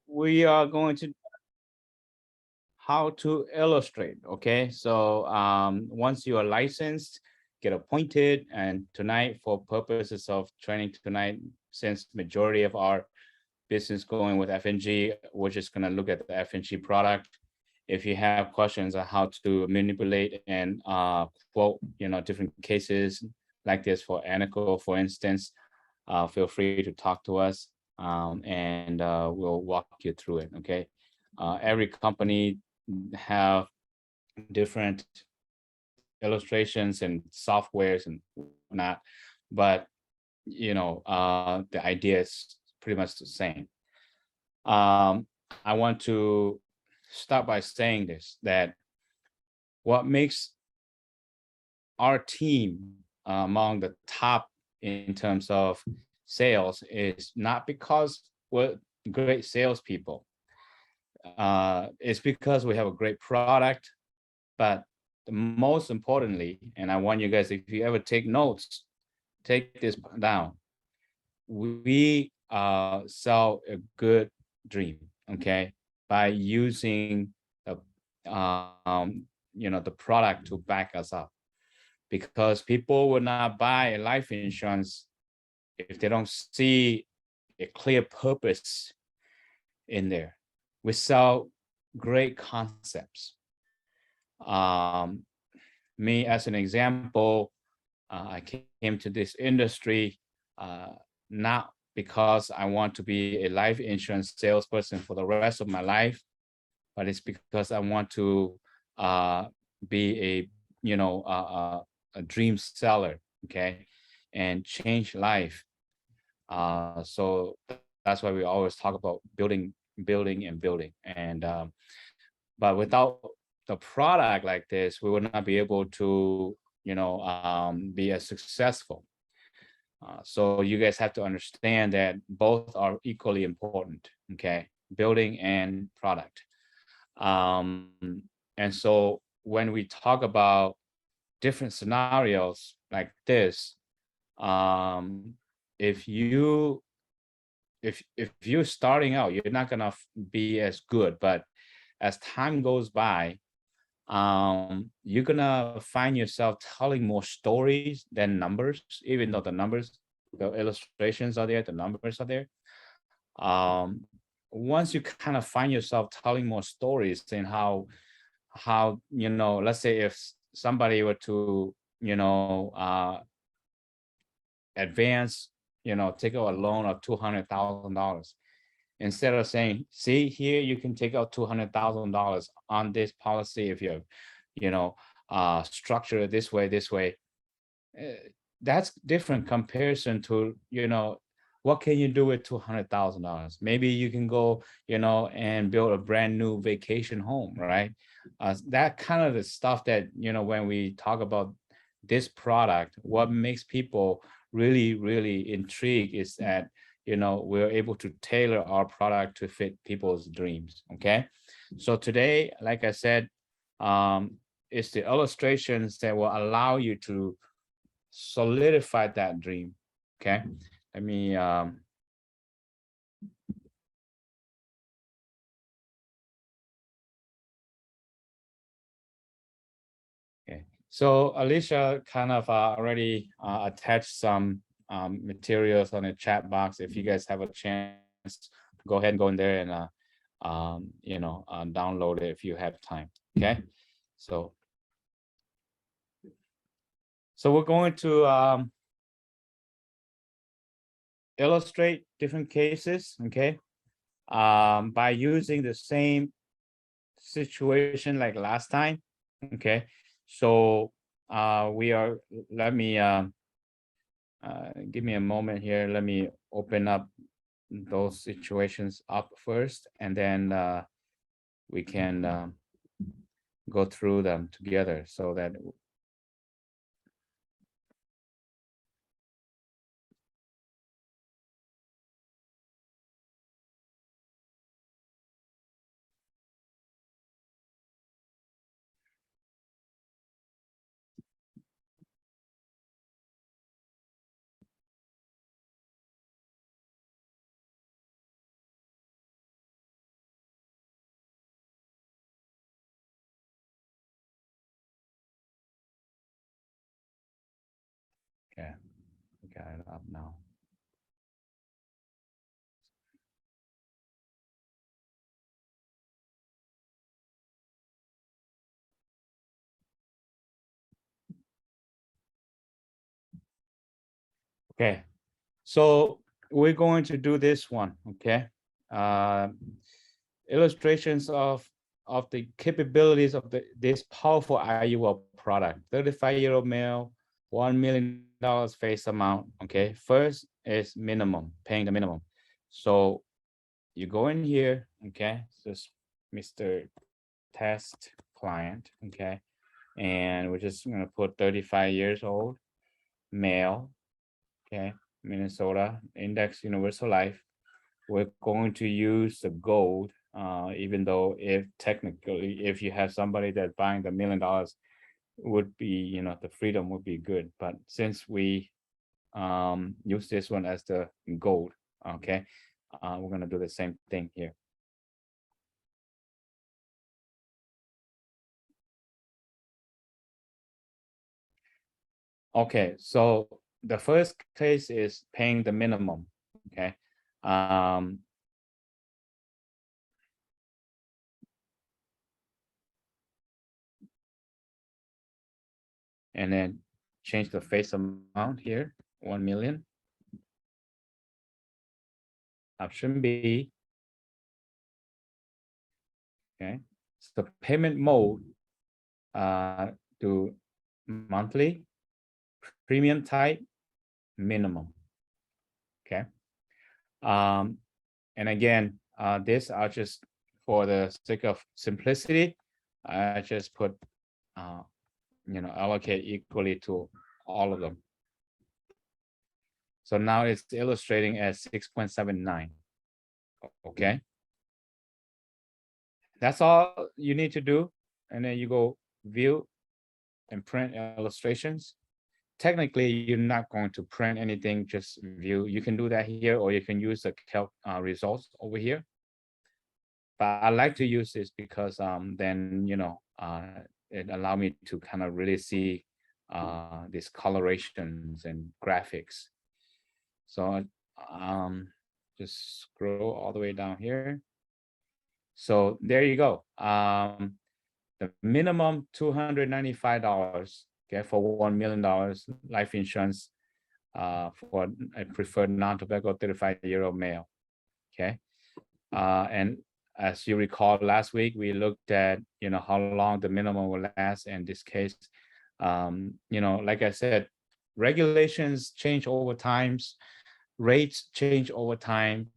we are going to how to illustrate. Okay, so once you are licensed, get appointed, and tonight, for purposes of training tonight, since majority of our business going with FNG, we're just going to look at the FNG product. If you have questions on how to manipulate and quote, different cases like this for Anico, for instance, feel free to talk to us, and we'll walk you through it. Okay. Every company have different illustrations and softwares and whatnot, but the idea is pretty much the same. I want to start by saying this, that what makes our team among the top in terms of sales is not because we're great salespeople. It's because we have a great product, but most importantly, and I want you guys, if you ever take notes, take this down. We sell a good dream, okay, by using the product to back us up. Because people will not buy a life insurance if they don't see a clear purpose in there. We sell great concepts. Me, as an example, I came to this industry not because I want to be a life insurance salesperson for the rest of my life, but it's because I want to be a dream seller, okay, and change life. So that's why we always talk about building, building, and building. And but without the product like this, we would not be able to, be as successful. So you guys have to understand that both are equally important, okay? Building and product. And so when we talk about different scenarios like this, if you're starting out, you're not gonna be as good, but as time goes by, you're gonna find yourself telling more stories than numbers, even though the illustrations are there, the numbers are there. Um, Once you kind of find yourself telling more stories and how let's say if somebody were to advance, take out a loan of $200,000, instead of saying, see here, you can take out $200,000 on this policy if you structure it this way. uh, that's different comparison to, what can you do with $200,000? Maybe you can go, and build a brand new vacation home, right? That kind of the stuff that, when we talk about this product, what makes people really, really intrigued is that, we're able to tailor our product to fit people's dreams. Okay. So today, like I said, it's the illustrations that will allow you to solidify that dream. Okay. Let me okay. So Alicia kind of already attached some materials on the chat box. If you guys have a chance, go ahead and go in there and download it if you have time. Okay. So we're going to illustrate different cases, okay, by using the same situation like last time, okay. So we are, let me give me a moment here. Let me open up those situations up first, and then we can go through them together so that Okay, got it up now. Okay, so we're going to do this one, okay? Uh, illustrations of the capabilities of this powerful IUL product. 35-year-old male, $1 million face amount. Okay, first is minimum, paying the minimum. So you go in here, okay, just Mr. Test client, okay, and we're just gonna put 35 years old, male, okay, Minnesota, index universal life. We're going to use the gold, even though if technically, if you have somebody that buying the $1 million would be, the freedom would be good. But since we use this one as the gold, okay, we're gonna do the same thing here. Okay, so the first case is paying the minimum, okay? Um, and then change the face amount here, 1 million. Option B, okay? So payment mode, to monthly, premium type, minimum, okay? And again, this I'll just, for the sake of simplicity, I just put, allocate equally to all of them. So now it's illustrating as 6.79, okay? That's all you need to do. And then you go view and print illustrations. Technically, you're not going to print anything, just view. You can do that here, or you can use the calc results over here. But I like to use this because then, it allow me to kind of really see these colorations and graphics. So just scroll all the way down here. So there you go. The minimum $295, okay, for $1 million life insurance for a preferred non-tobacco 35-year-old male. Okay. And as you recall, last week we looked at how long the minimum will last. In this case, like I said, regulations change over times, rates change over time.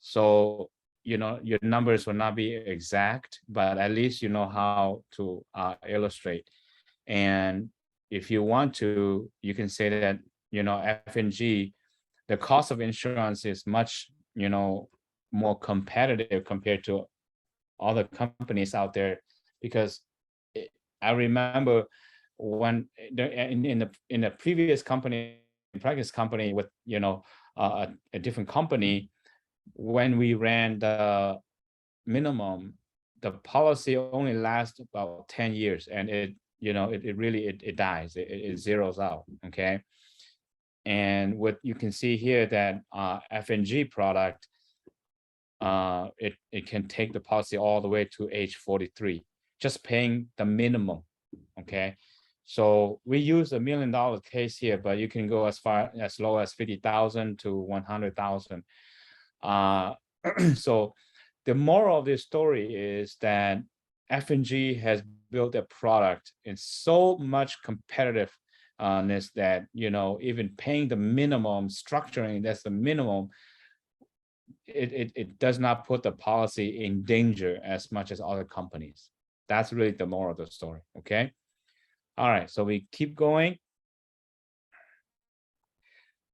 So your numbers will not be exact, but at least you know how to illustrate. And if you want to, you can say that F&G, the cost of insurance is much more competitive compared to other companies out there, because I remember when in the previous company, practice company with a different company, when we ran the minimum, the policy only lasts about 10 years, and it really dies, it zeroes out. Okay. And what you can see here, that F&G product, it can take the policy all the way to age 43, just paying the minimum. Okay. So we use $1 million case here, but you can go as low as 50,000 to 100,000. So the moral of this story is that F&G has built a product in so much competitiveness that even paying the minimum, structuring that's the minimum, it does not put the policy in danger as much as other companies. That's really the moral of the story. Okay. All right. So we keep going.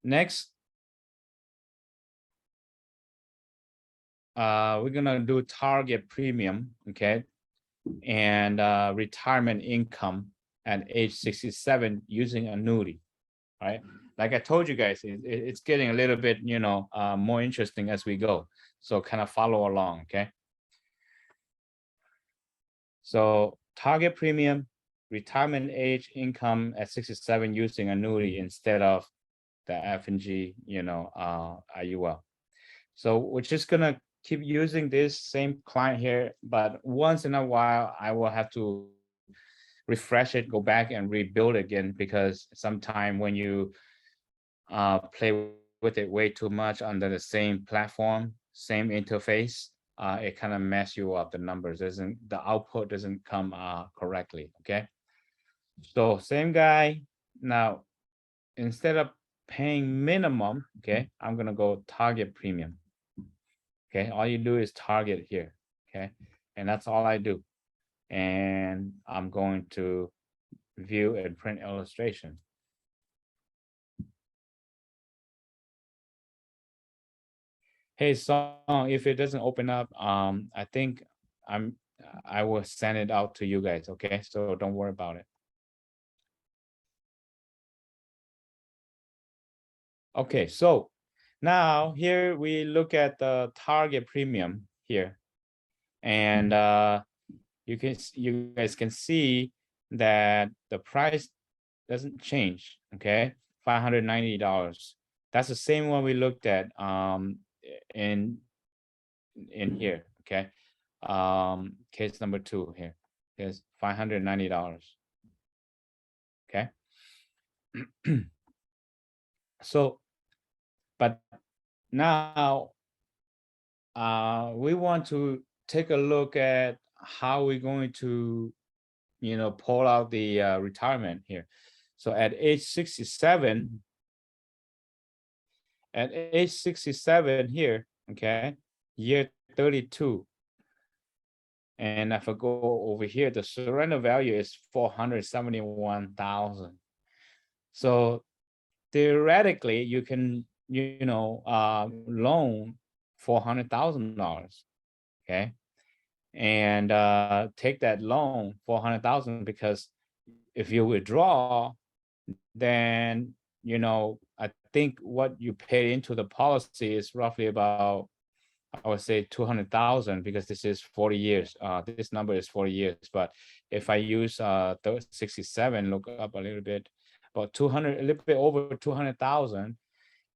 Next, we're gonna do target premium. Okay. And retirement income at age 67 using annuity. Right. Like I told you guys, it's getting a little bit more interesting as we go. So kind of follow along. Okay. So target premium, retirement age income at 67 using annuity instead of the F&G, IUL. So we're just gonna keep using this same client here, but once in a while, I will have to refresh it, go back and rebuild again, because sometime when you play with it way too much under the same platform, same interface, it kind of mess you up. The numbers doesn't, the output doesn't come correctly. Okay. So same guy. Now, instead of paying minimum, okay, I'm gonna go target premium. Okay, all you do is target here. Okay, and that's all I do. And I'm going to view and print illustration. Hey, Song, if it doesn't open up, I think I'm I will send it out to you guys. Okay, so don't worry about it. Okay, so now here we look at the target premium here, and you guys can see that the price doesn't change. Okay, $590. That's the same one we looked at in here. Okay, case number 2 here is $590. Okay. So, but now we want to take a look at how we're going to, pull out the retirement here. So at age 67, here, okay, year 32, and if I go over here, the surrender value is 471,000. So theoretically, you can, loan $400,000, okay, and take that loan 400,000, because if you withdraw, then I think what you pay into the policy is roughly about, I would say 200,000, because this is 40 years. This number is 40 years, but if I use 67, look up a little bit, about 200, a little bit over 200,000.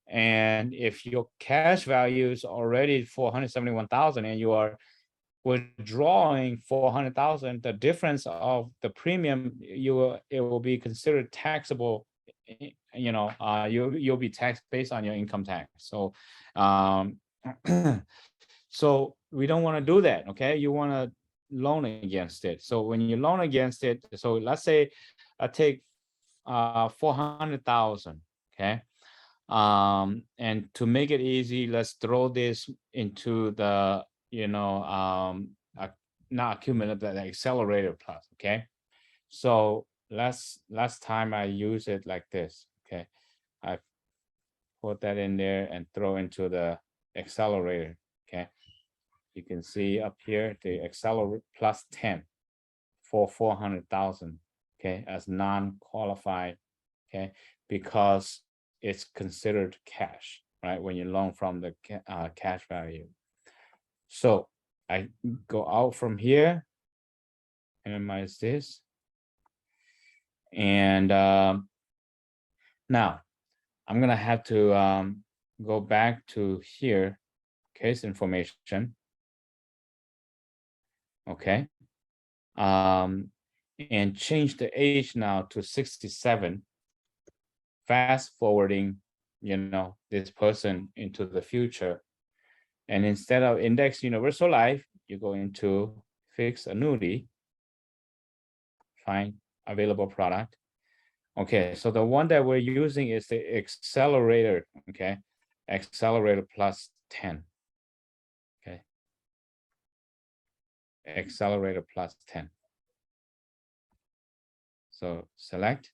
And if your cash value is already 471,000 and you are withdrawing 400,000, the difference of the premium, it will be considered taxable. You'll be taxed based on your income tax. So so we don't want to do that. Okay, you want to loan against it. So when you loan against it, so let's say I take 400,000. Okay, and to make it easy, let's throw this into the not accumulative, the accelerator plus. Okay, so last time I use it like this. Okay, I put that in there and throw into the accelerator. Okay, you can see up here the accelerator plus 10 for 400,000. Okay, as non-qualified. Okay, because it's considered cash, right? When you loan from the cash value. So I go out from here, minimize this, and now I'm gonna have to go back to here, case information. Okay, and change the age now to 67. Fast forwarding, this person into the future. And instead of index universal life, you go into fixed annuity, find available product. Okay, so the one that we're using is the accelerator. Okay, accelerator plus 10. Okay, accelerator plus 10. So select.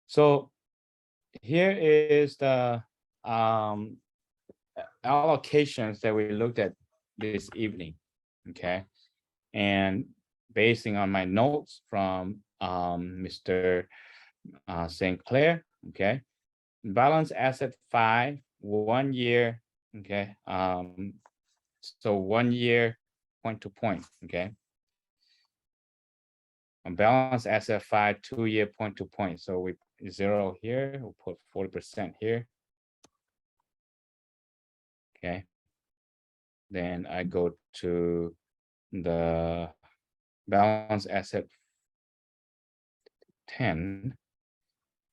So here is the allocations that we looked at this evening. Okay, and basing on my notes from Mr. St. Clair. Okay, balance asset 5, 1 year Okay. So 1 year point to point. Okay. On balance asset 5, 2 year point to point. So we zero here, we'll put 40% here. Okay. Then I go to the balance asset 10.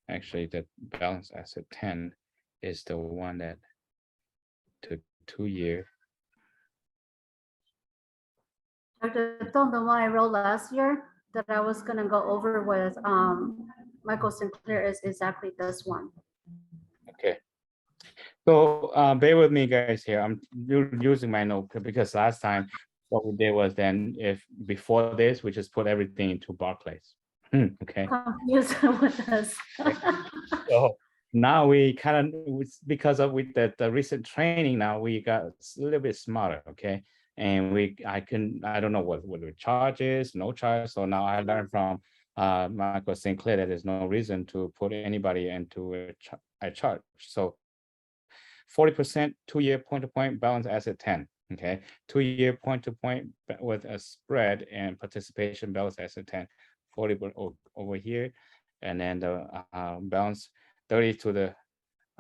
Actually, the balance asset 10 is the one that took 2 year. Dr. Tom, the one I wrote last year that I was gonna go over with Michael Sinclair is exactly this one. Okay. So bear with me, guys. Here, I'm using my note because last time what we did was then if before this we just put everything into Barclays. Okay. Confused with us. So now we kind of because of with the recent training now we got a little bit smarter. Okay. And I don't know what the charge is, no charge. So now I learned from Michael Sinclair that there's no reason to put anybody into a charge. So 40% 2-year point to point balance asset 10. Okay. 2-year point to point with a spread and participation balance asset 10, 40 over here. And then the balance 30 to the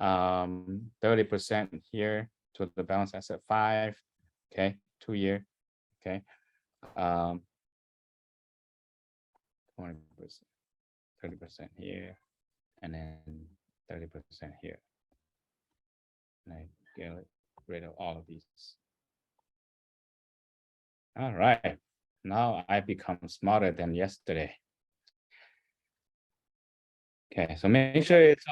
30% here to the balance asset 5. Okay. 2 year. Okay. 20%, 30% here, and then 30% here. And I get rid of all of these. All right. Now I become smarter than yesterday. Okay, so make sure it's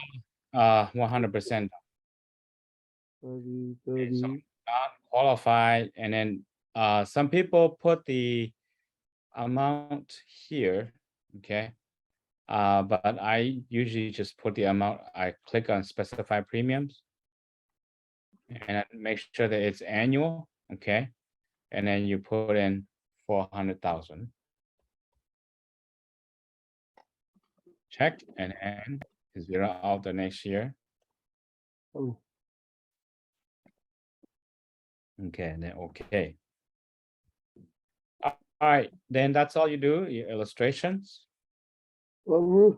100%. 30, Okay, so 30. not qualified, and then some people put the amount here. Okay. But I usually just put the amount, I click on specify premiums and I make sure that it's annual. Okay. And then you put in 400,000. Check and then zero out the next year. Oh, Okay, and then okay. All right, then that's all you do, your illustrations. oh,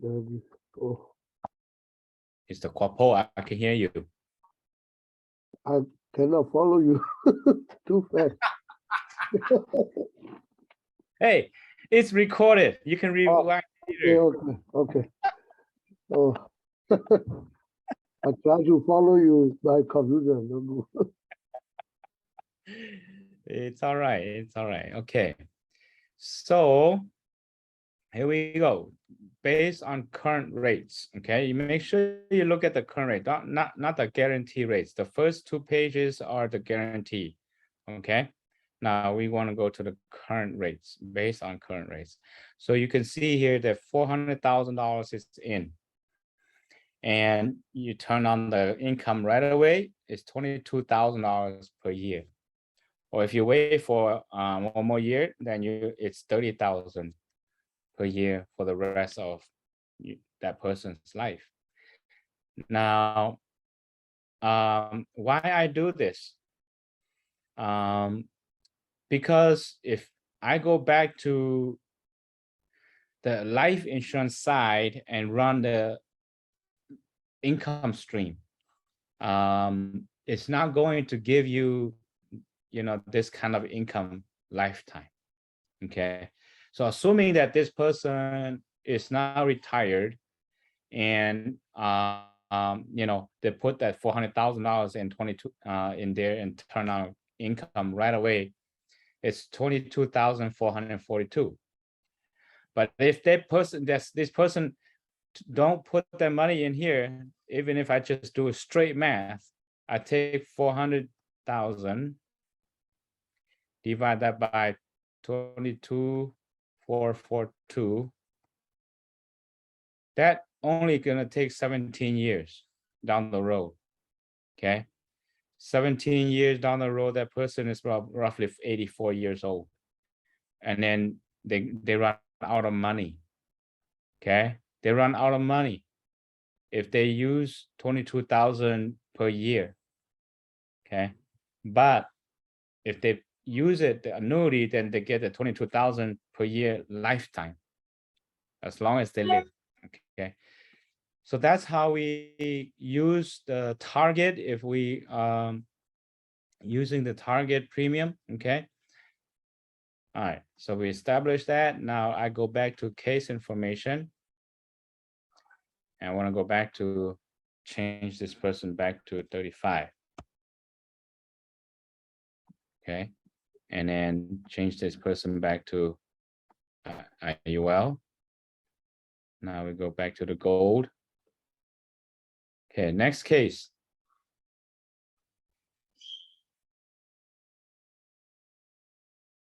30. Oh, It's the Quapo, I can hear you. I cannot follow you too fast. Hey, it's recorded. You can rewind Okay, later. okay, okay. Oh, I try to follow you by computer. No, no. It's all right. It's all right. Okay. So here we go. Based on current rates, okay, you make sure you look at the current rate, not the guarantee rates. The first 2 pages are the guarantee, okay. Now we want to go to the current rates, based on current rates. So you can see here that $400,000 is in, and you turn on the income right away. It's $22,000 per year. Or if you wait for 1 more year, then it's 30,000 per year for the rest of that person's life. Now, why I do this? Because if I go back to the life insurance side and run the income stream, it's not going to give you, this kind of income lifetime. Okay. So assuming that this person is now retired and they put that $400,000 in 22 in there and turn on income right away, it's 22,442. But if this person don't put their money in here, even if I just do a straight math, I take 400,000, divide that by 22,442. That only gonna take 17 years down the road. Okay. 17 years down the road, that person is roughly 84 years old. And then they run out of money. Okay. They run out of money. if they use 22,000 per year. Okay, but if they use it, the annuity, then they get the 22,000 per year lifetime, as long as they live. Okay, so that's how we use the target if we using the target premium. Okay. All right, so we established that. Now I go back to case information. And I want to go back to change this person back to 35. Okay. And then change this person back to IUL. Now we go back to the gold. Okay, next case.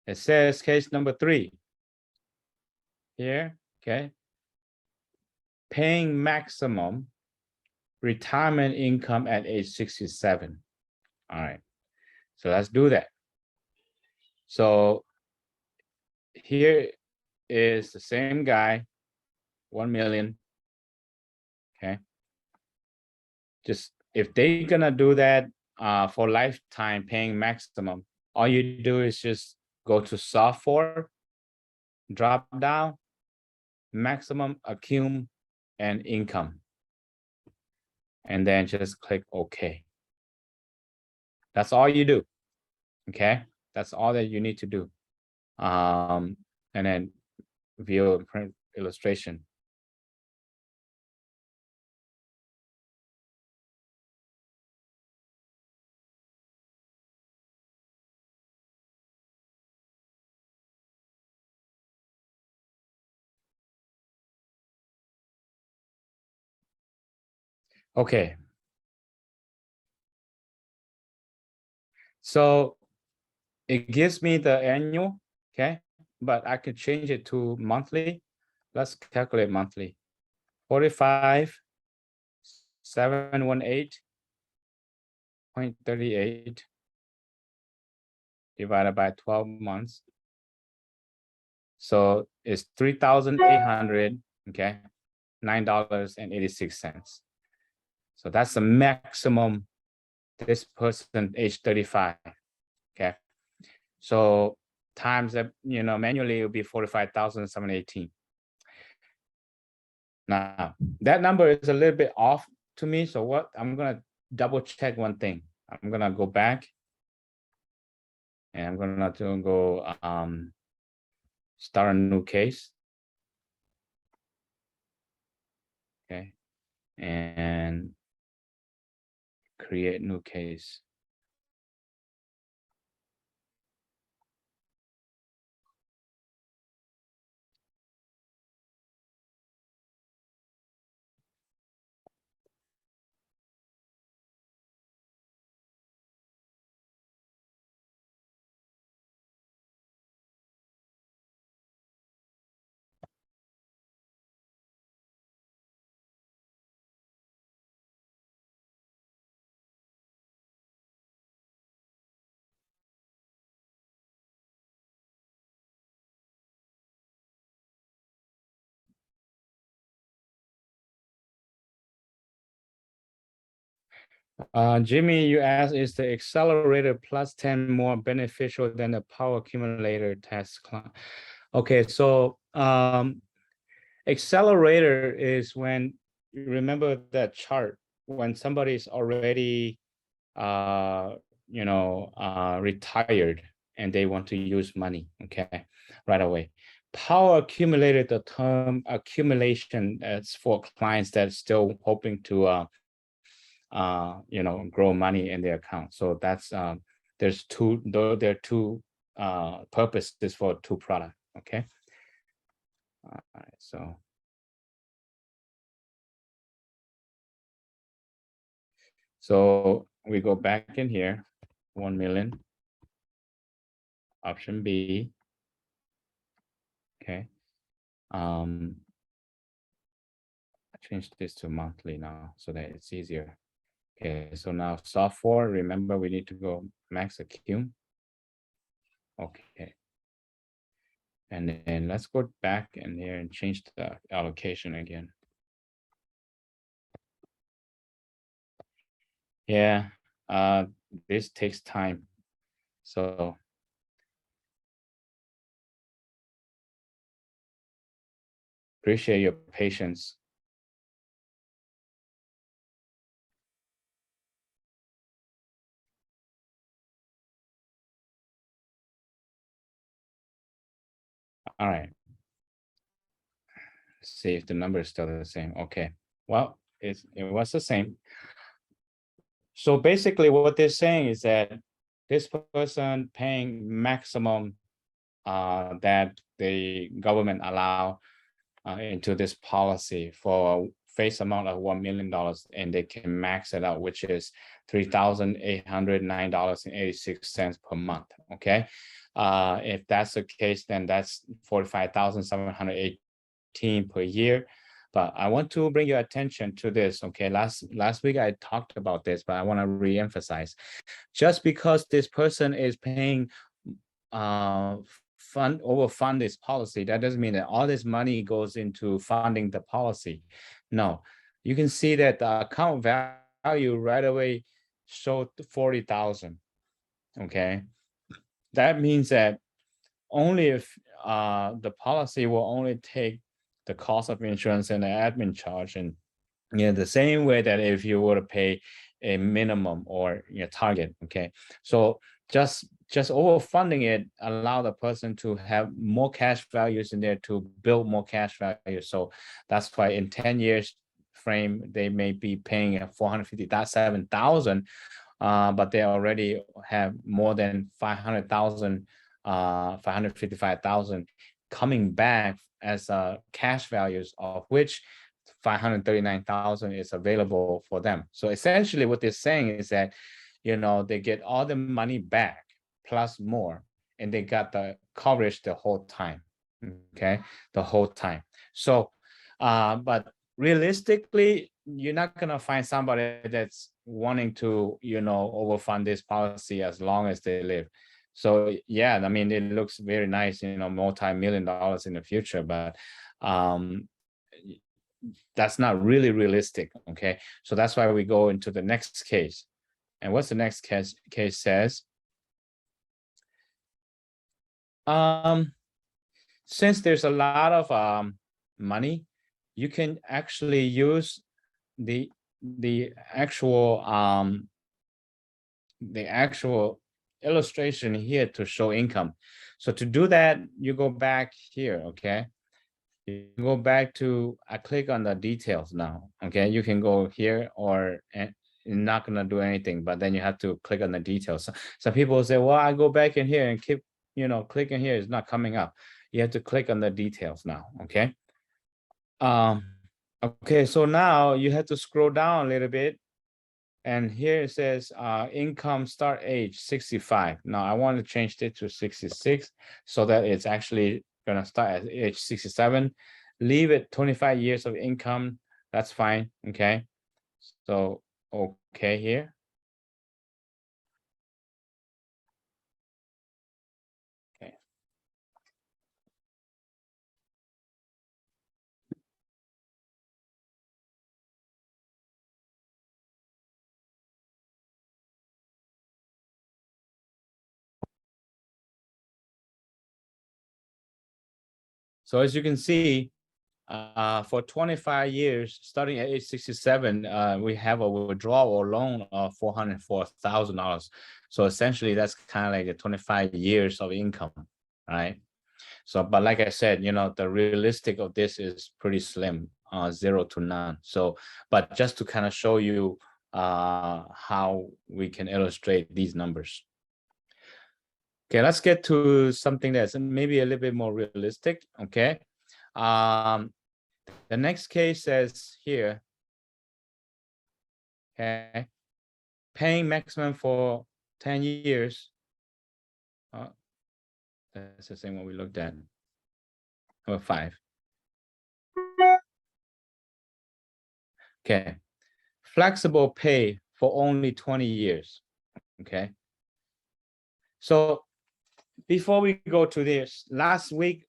It says case number 3. Here, okay. Paying maximum retirement income at age 67. All right, so let's do that. So here is the same guy, 1 million. Okay. Just if they're gonna do that for lifetime paying maximum, all you do is just go to software, drop down, maximum accum and income, and then just click OK. That's all you do. Okay, that's all that you need to do. And then view print illustration. Okay. So it gives me the annual, okay, but I could change it to monthly. Let's calculate monthly. 45,718.38 divided by 12 months. So it's 3,800, okay, $9.86. So that's the maximum this person age 35. Okay. So times that, manually it will be 45,718. Now that number is a little bit off to me. So what I'm gonna double check one thing. I'm gonna go back and I'm gonna go start a new case. Okay, and create new case. Jimmy, you asked, is the accelerator plus 10 more beneficial than the power accumulator test? Okay, so accelerator is when, you remember that chart, when somebody's already retired and they want to use money, okay, right away. Power accumulator, the term accumulation, is for clients that are still hoping to grow money in their account. So that's there are two purposes for two products. Okay. All right, so we go back in here, 1 million, option B. Okay. I change this to monthly now so that it's easier. Okay, so now software, remember we need to go max accum. Okay. And then let's go back in here and change the allocation again. Yeah, this takes time. So appreciate your patience. All right. Let's see if the number is still the same. Okay. Well, it was the same. So basically what they're saying is that this person paying maximum that the government allow into this policy for a face amount of $1 million, and they can max it out, which is $3,809.86 per month. Okay. If that's the case, then that's 45,718 per year. But I want to bring your attention to this. Okay, last week I talked about this, but I want to re-emphasize. Just because this person is paying overfund this policy, that doesn't mean that all this money goes into funding the policy. No, you can see that the account value right away showed 40,000. Okay, that means that only if the policy will only take the cost of insurance and the admin charge, and the same way that if you were to pay a minimum or target. Okay, so just overfunding it allow the person to have more cash values in there to build more cash value. So that's why in 10 years frame they may be paying 457,000, but they already have more than 500,000, 555,000 coming back as cash values, of which 539,000 is available for them. So essentially what they're saying is that, they get all the money back plus more, and they got the coverage the whole time. Okay, the whole time. So, but realistically, you're not gonna find somebody that's wanting to, overfund this policy as long as they live. So yeah, I mean, it looks very nice, multi-million dollars in the future, but that's not really realistic. Okay, so that's why we go into the next case. And what's the next case says? Since there's a lot of money, you can actually use the the actual illustration here to show income. So to do that, you go back here. Okay, you go back to, I click on the details now. Okay, you can go here, or you're not gonna do anything, but then you have to click on the details. Some people say, well, I go back in here and keep, clicking here, it's not coming up. You have to click on the details now. Okay. Okay, so now you have to scroll down a little bit, and here it says income start age 65. Now I want to change it to 66 so that it's actually gonna start at age 67. Leave it 25 years of income. That's fine. Okay. So okay here. Okay. So as you can see, for 25 years, starting at age 67, we have a withdrawal or loan of $404,000. So essentially, that's kind of like the 25 years of income, right? So, but like I said, the realistic of this is pretty slim, 0 to none. So, but just to kind of show you how we can illustrate these numbers. Okay, let's get to something that's maybe a little bit more realistic. Okay. The next case says here, okay, paying maximum for 10 years. That's the same one we looked at. Number 5. Okay. Flexible pay for only 20 years. Okay. So before we go to this, last week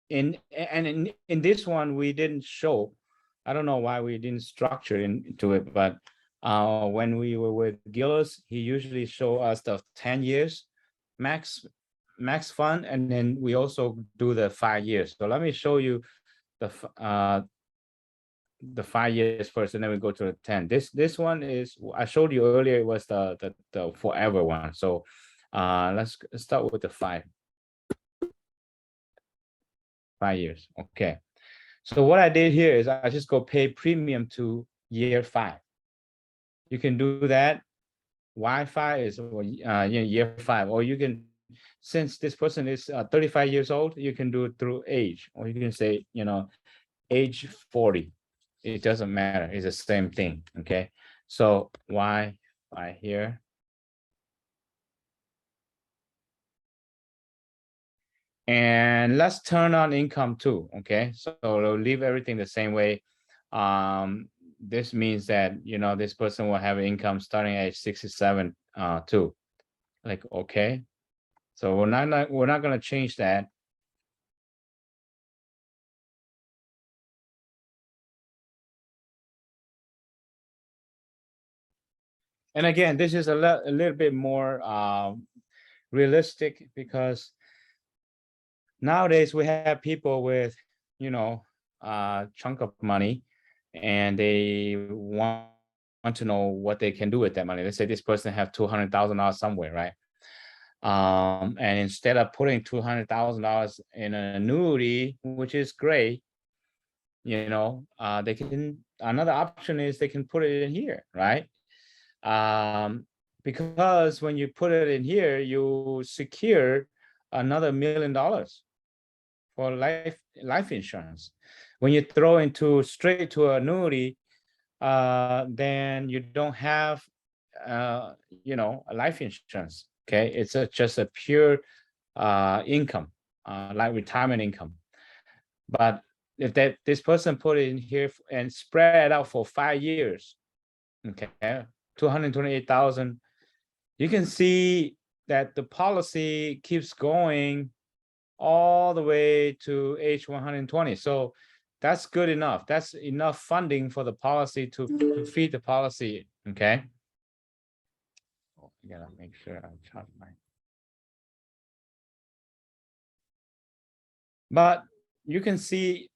in this one we didn't show. I don't know why we didn't structure into it, but When we were with Gillis, he usually show us the 10 years max fund, and then we also do the 5 years. So let me show you the 5 years first, and then we go to the 10. This one is, I showed you earlier, it was the forever one. So let's start with the 5 years. Okay. So what I did here is I just go pay premium to year 5. You can do that. Wi-Fi is year 5, or you can, since this person is 35 years old, you can do it through age, or you can say, age 40. It doesn't matter. It's the same thing. Okay. So Wi-Fi here. And let's turn on income too. Okay. So we'll leave everything the same way. This means that, this person will have income starting at age 67 too. Like, okay. So we're not going to change that. And again, this is a little bit more realistic, because nowadays we have people with, chunk of money, and they want to know what they can do with that money. Let's say this person have $200,000 somewhere, right? And instead of putting $200,000 in an annuity, which is great, they can, another option is they can put it in here, right? Because when you put it in here, you secure another $1 million for life insurance. When you throw into straight to annuity, then you don't have a life insurance. Okay, it's just a pure income, like retirement income. But if this person put it in here and spread out for 5 years, okay, 228,000, you can see that the policy keeps going all the way to age 120. So that's good enough. That's enough funding for the policy to feed the policy. Okay. Oh, I gotta make sure I charge my. But you can see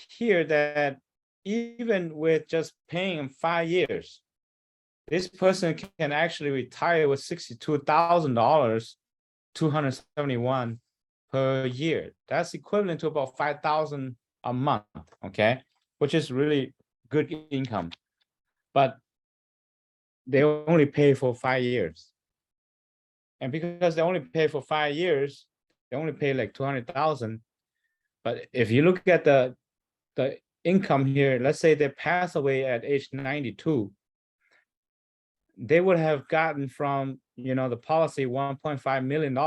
here that even with just paying 5 years, this person can actually retire with $62,000, 271 per year. That's equivalent to about 5,000 a month, okay, which is really good income. But they only pay for 5 years, and because they only pay for 5 years, they only pay like 200,000. But if you look at the income here, let's say they pass away at age 92, they would have gotten from the policy $1.5 million,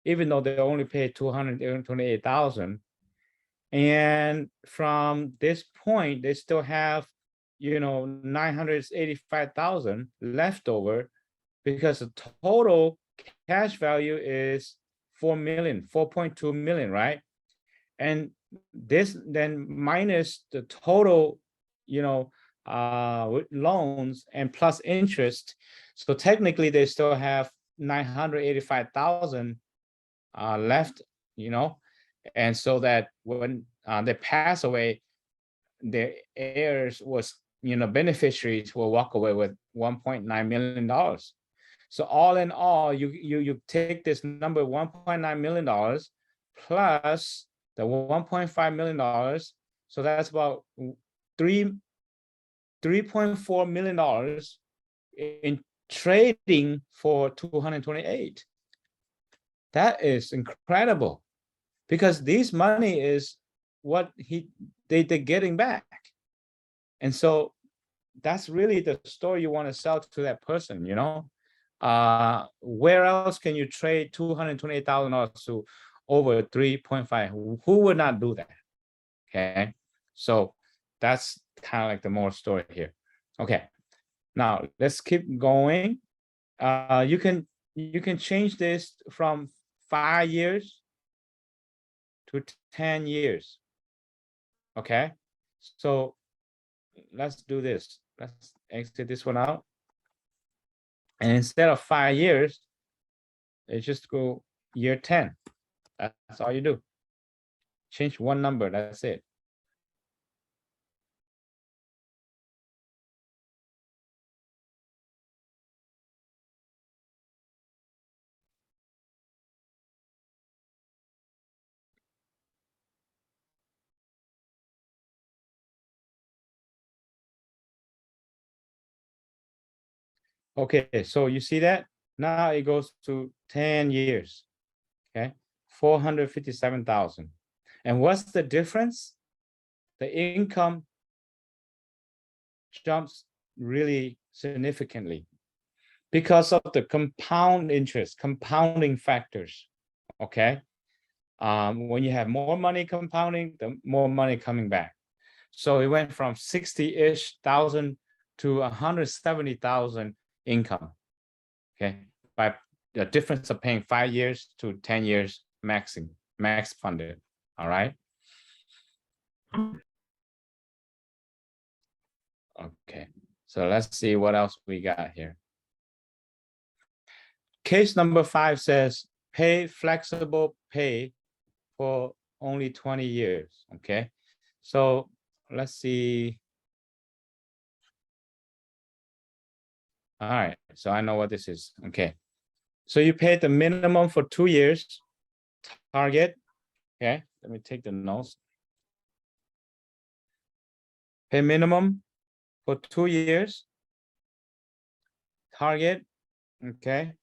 even though they only paid 228,000. And from this point, they still have 985,000 left over, because the total cash value is 4.2 million, right? And this then minus the total with loans and plus interest, so technically they still have 985,000 left, and so that when they pass away, their heirs beneficiaries will walk away with $1.9 million. So all in all, you take this number $1.9 million plus the $1.5 million, so that's about $3.4 million in trading for 228. That is incredible, because this money is what they're getting back. And so that's really the story you want to sell to that person. Where else can you trade $228,000 to over 3.5? Who would not do that? Okay, so that's kind of like the more story here. Okay, now let's keep going. You can change this from 5 years to 10 years. Okay, so let's do this. Let's exit this one out. And instead of 5 years, it just go year 10. That's all you do. Change one number, that's it. Okay, so you see that? Now it goes to 10 years. Okay, 457,000. And what's the difference? The income jumps really significantly because of the compound interest, compounding factors. Okay. When you have more money compounding, the more money coming back. So it went from 60-ish thousand to 170,000 income. Okay, by the difference of paying 5 years to 10 years max funded. All right. Okay, so let's see what else we got here. Case number 5 says pay flexible pay for only 20 years. Okay, so let's see. All right, so I know what this is. Okay, so you paid the minimum for 2 years. Target. Okay, let me take the notes. Pay minimum for 2 years. Target. Okay,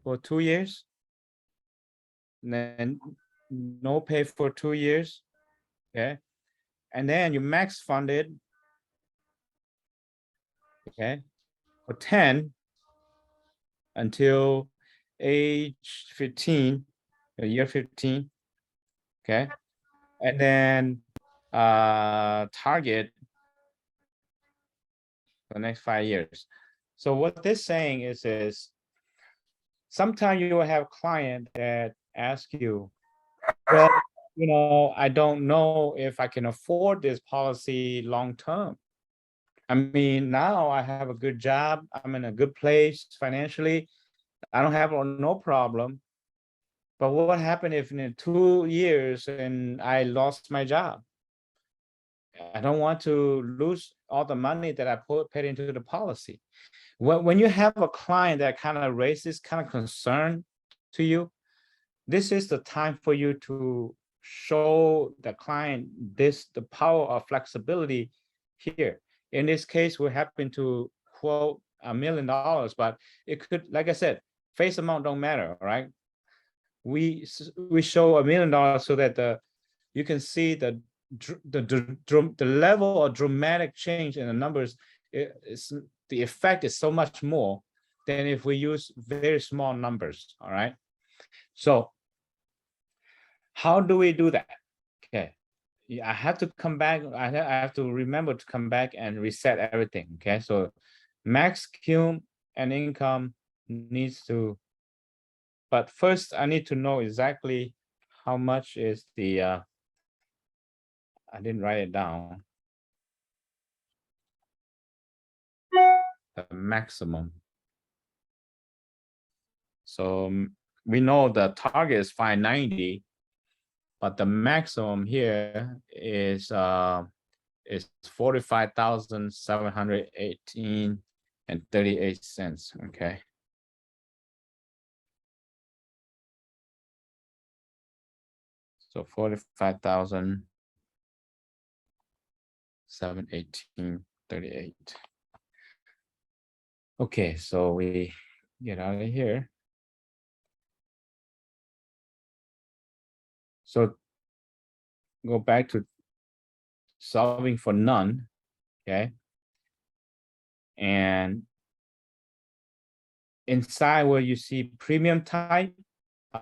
for 2 years. And then no pay for 2 years. Okay, and then you max funded. Okay, for 10 until age 15, year 15. Okay, and then target for the next 5 years. So what this saying is sometimes you will have client that ask you, well, you know, I don't know if I can afford this policy long term. I mean, now I have a good job. I'm in a good place financially. I don't have no problem. But what happened if in 2 years and I lost my job? I don't want to lose all the money that I paid into the policy. When you have a client that kind of raises kind of concern to you, this is the time for you to show the client the power of flexibility here. In this case, we happen to quote $1 million, but it could, like I said, face amount don't matter, right? We show $1 million so that you can see the level of dramatic change in the numbers. The effect is so much more than if we use very small numbers. All right. So how do we do that? Okay. I have to come back. I have to remember to come back and reset everything. Okay. So max cum and income needs to, but first I need to know exactly how much is the, I didn't write it down. The maximum. So we know the target is 590, but the maximum here is 45,718 and 38 cents. Okay. So 45,718.38. Okay, so we get out of here. So go back to solving for none. Okay. And inside where you see premium type,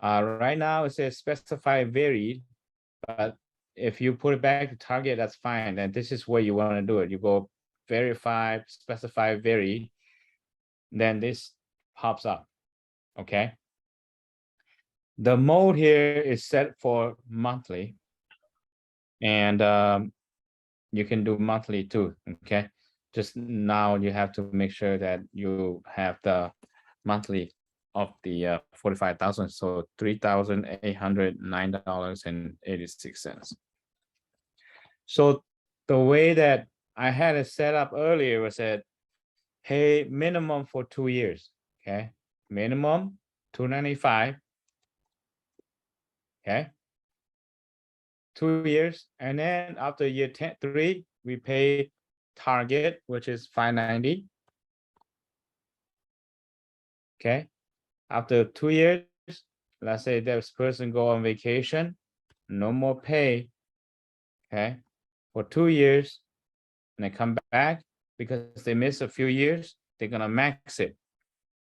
right now it says specify varied, but if you put it back to target, that's fine. And this is where you want to do it. You go verify, specify varied, then this pops up. Okay. The mode here is set for monthly. And you can do monthly too, okay? Just now you have to make sure that you have the monthly of the 45,000, so $3,809.86. So the way that I had it set up earlier was that pay minimum for 2 years, okay? Minimum 295, okay? 2 years, and then after year 3, we pay target, which is 590. Okay, after 2 years, let's say this person go on vacation, no more pay. Okay, for 2 years, and they come back because they miss a few years, they're gonna max it.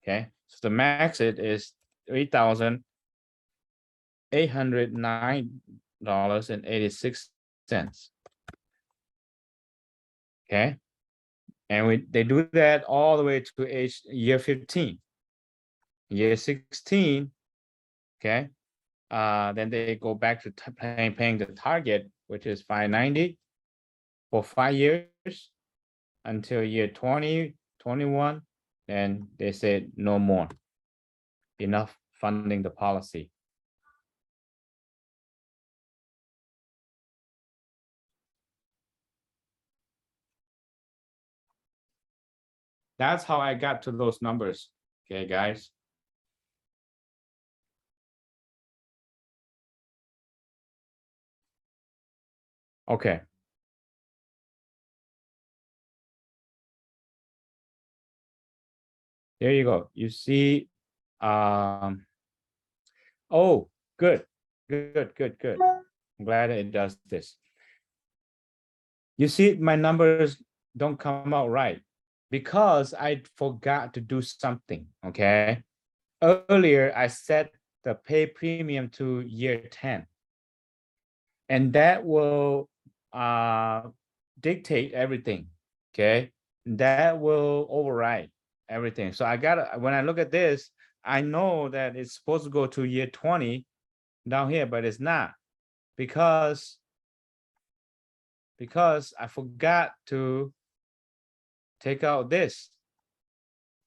Okay, so the max it is $3,809.86. Okay, and they do that all the way to year 15. Year 16, okay, then they go back to paying the target, which is 590 for 5 years until year 20, 21. Then they said no more, enough funding the policy. That's how I got to those numbers. Okay, guys. Okay. There you go. You see, oh, good. I'm glad it does this. You see, my numbers don't come out right because I forgot to do something, okay? Earlier, I set the pay premium to year 10. And that will dictate everything, okay? That will override everything. So I got, when I look at this, I know that it's supposed to go to year 20 down here, but it's not because I forgot to take out this.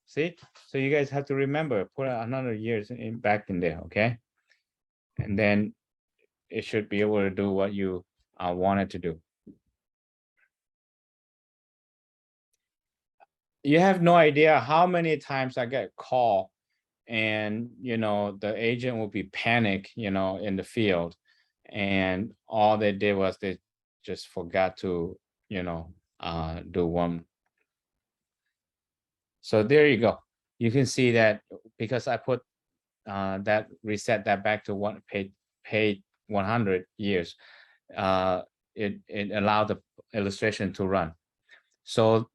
See, so you guys have to remember, put another years in back in there, okay? And then it should be able to do what you wanted to do. You have no idea how many times I get called and, the agent will be panic, in the field. And all they did was they just forgot to, do one. So there you go. You can see that because I put that reset that back to paid 100 years, it allowed the illustration to run. So,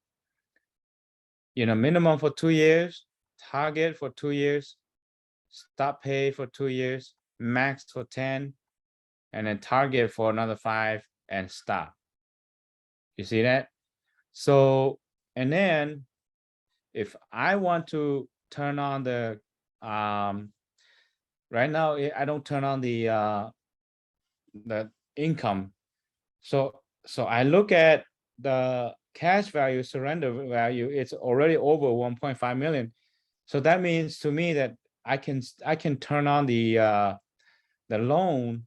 minimum for 2 years, target for 2 years, stop pay for 2 years, max for 10, and then target for another 5 and stop. You see that? So, and then if I want to turn on the, right now, I don't turn on the income. So I look at the cash value, surrender value, it's already over 1.5 million. So that means to me that I can turn on the loan,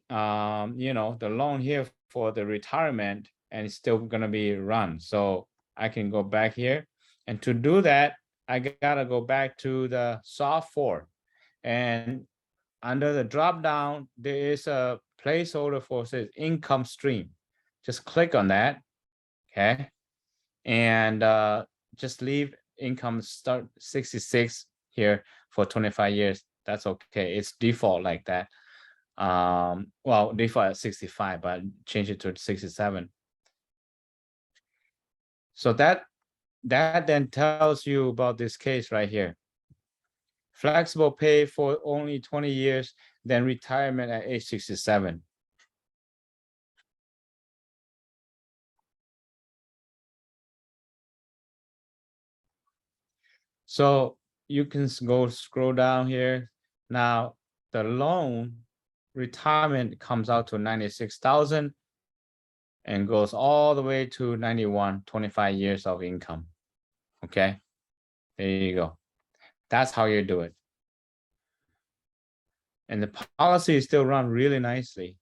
the loan here for the retirement, and it's still gonna be run. So I can go back here, and to do that, I gotta go back to the soft fork, and under the drop down, there is a placeholder for says income stream. Just click on that, okay, and just leave income start 66 here for 25 years. That's okay. It's default like that. Well, default at 65, but change it to 67. So that then tells you about this case right here. Flexible pay for only 20 years, then retirement at age 67. So you can go scroll down here. Now the loan retirement comes out to 96,000, and goes all the way to 91, 25 years of income. Okay, there you go. That's how you do it. And the policy is still run really nicely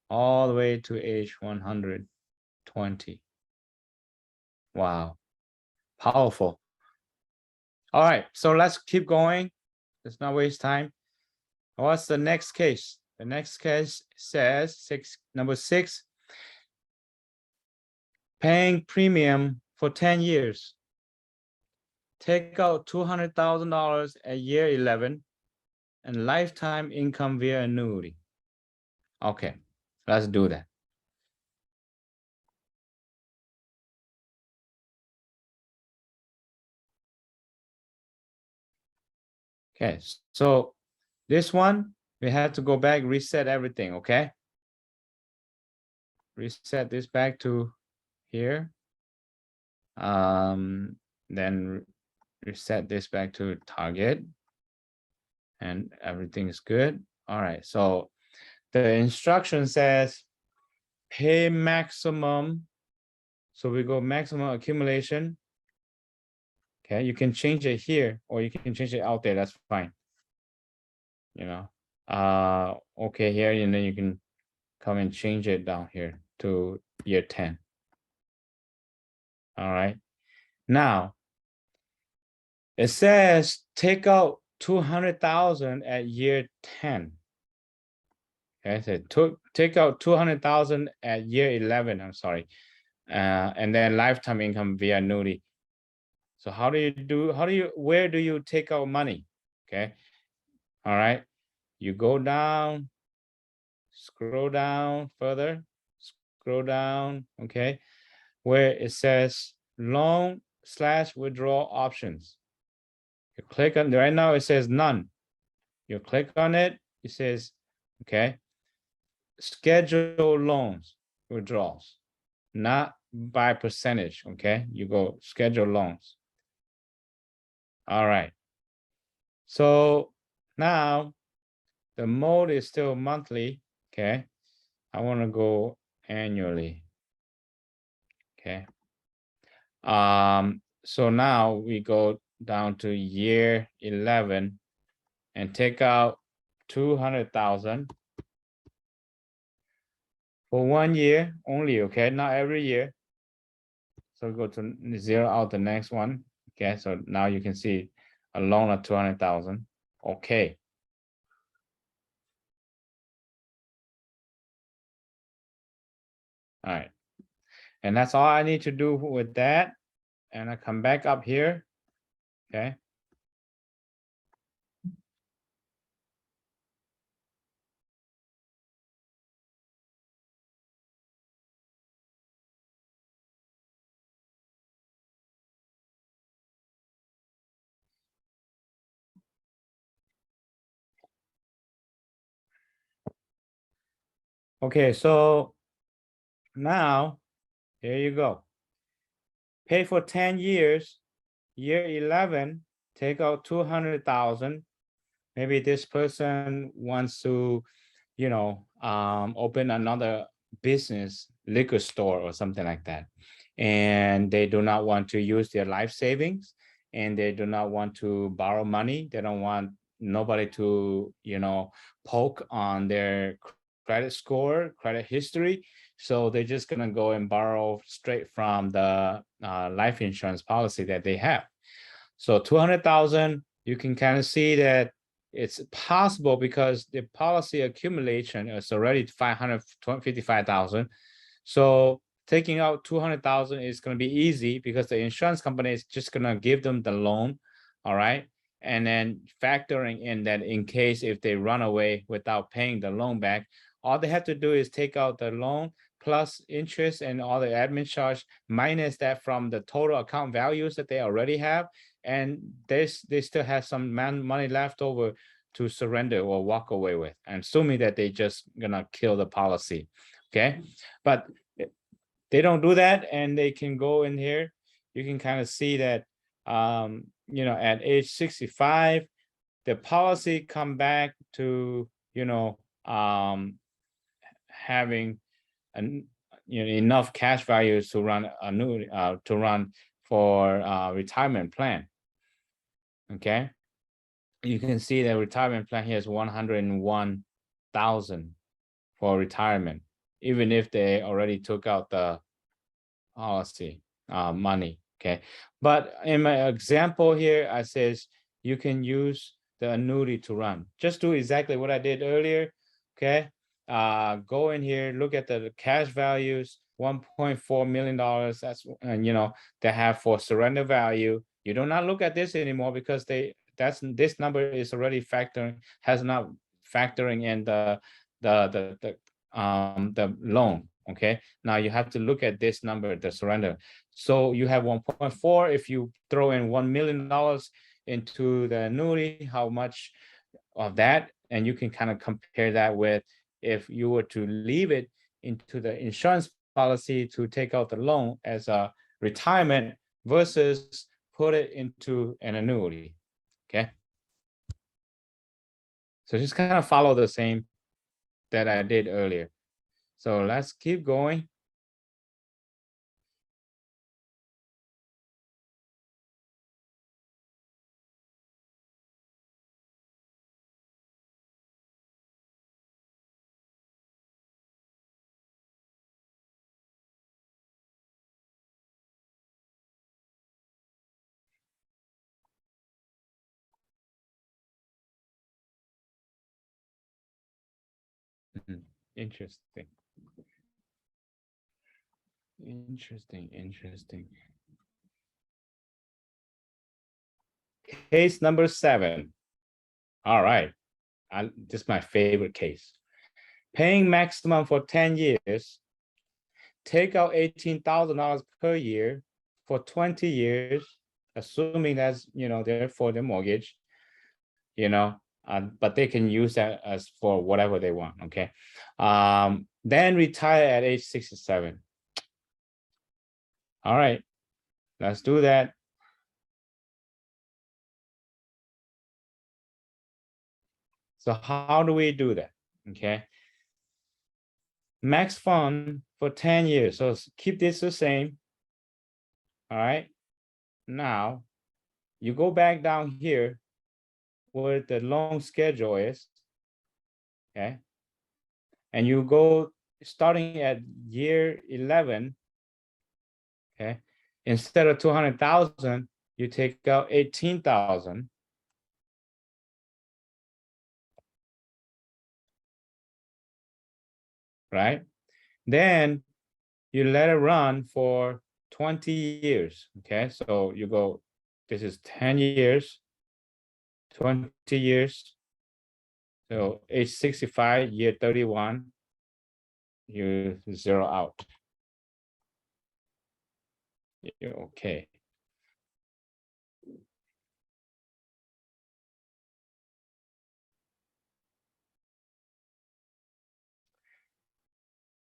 all the way to age 120. Wow, powerful. All right, so let's keep going. Let's not waste time. What's the next case? The next case says number 6, paying premium for 10 years. Take out $200,000 at year 11 and lifetime income via annuity. Okay, let's do that. Okay, so this one, we have to go back, reset everything, okay? Reset this back to here. Then reset this back to target. And everything is good. All right, so the instruction says pay maximum. So we go maximum accumulation. Okay, you can change it here or you can change it out there. That's fine. You know, okay, here, and then you can come and change it down here to year 10. All right, now it says take out 200,000 at year 10. Okay, so take out 200,000 at year 11. I'm sorry, and then lifetime income via annuity. So where do you take out money? Okay, all right, you go down, scroll down further, scroll down, okay, where it says loan/withdrawal options. You click on, right now it says none. You click on it, it says, okay, schedule loans withdrawals, not by percentage, okay? You go schedule loans. All right. So now the mode is still monthly, okay? I want to go annually, okay? So now we go down to year 11 and take out 200,000 for 1 year only, okay? Not every year. So go to zero out the next one, okay? So now you can see a loan of 200,000, okay? All right, and that's all I need to do with that. And I come back up here, okay? Okay, so now, here you go. Pay for 10 years, year 11, take out 200,000. Maybe this person wants to, you know, open another business, liquor store or something like that. And they do not want to use their life savings and they do not want to borrow money. They don't want nobody to, you know, poke on their credit score, credit history. So they're just gonna go and borrow straight from the life insurance policy that they have. So 200,000, you can kind of see that it's possible because the policy accumulation is already 555,000. So taking out 200,000 is going to be easy because the insurance company is just going to give them the loan. All right. And then factoring in that in case if they run away without paying the loan back, all they have to do is take out the loan plus interest and all the admin charge, minus that from the total account values that they already have. And they still have some money left over to surrender or walk away with. I'm assuming that they just gonna kill the policy, okay? But they don't do that, and they can go in here. You can kind of see that, you know, at age 65, the policy come back to, you know, having enough cash values to run annuity to run for retirement plan. Okay, you can see the retirement plan here is 101,000 for retirement, even if they already took out the policy money. Okay, but in my example here, I says you can use the annuity to run. Just do exactly what I did earlier. Okay, go in here, look at the cash values, $1.4 million. That's they have for surrender value. You do not look at this anymore because this number is already has not factoring in the loan. Okay, now you have to look at this number, the surrender. So you have 1.4. If you throw in $1 million into the annuity, how much of that? And you can kind of compare that with if you were to leave it into the insurance policy to take out the loan as a retirement versus put it into an annuity. Okay, so just kind of follow the same that I did earlier. So let's keep going. Interesting. Interesting. Case number 7. All right. This is my favorite case. Paying maximum for 10 years. Take out $18,000 per year for 20 years, assuming that's, they're for the mortgage, but they can use that as for whatever they want. Okay. Then retire at age 67. All right, let's do that. So how do we do that? Okay. Max fund for 10 years. So keep this the same. All right. Now you go back down here where the loan schedule is. Okay. And you go starting at year 11. Okay. Instead of 200,000, you take out 18,000. Right? Then you let it run for 20 years. Okay, so you go, this is 10 years, 20 years. So age 65, year 31, you zero out. Okay.